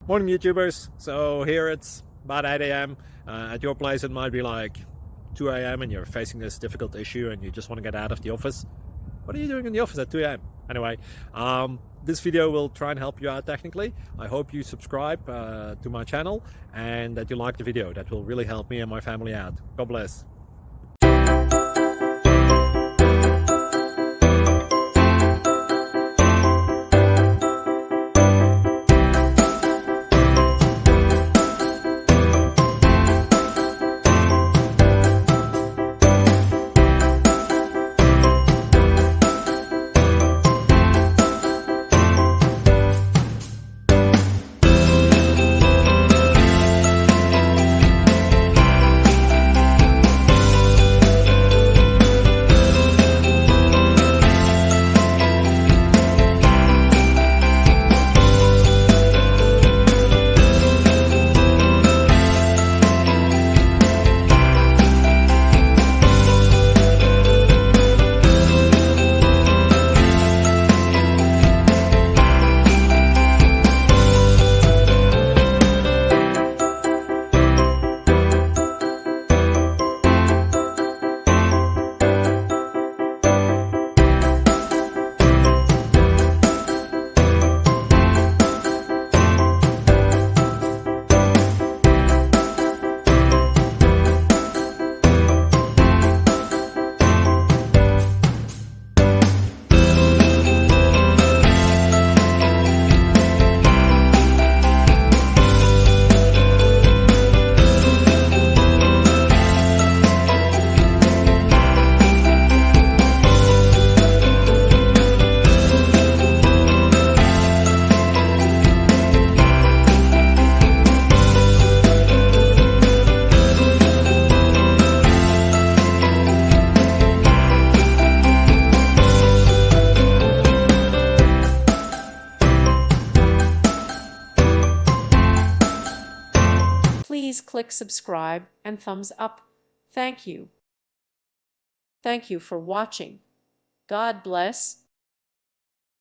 Morning YouTubers. So here it's about 8 a.m. At your place it might be like 2 a.m. and you're facing this difficult issue and you just want to get out of the office. What are you doing in the office at 2 a.m.? Anyway, this video will try and help you out technically. I hope you subscribe to my channel and that you like the video. That will really help me and my family out. God bless. Please click subscribe and thumbs up. Thank you. Thank you for watching. God bless.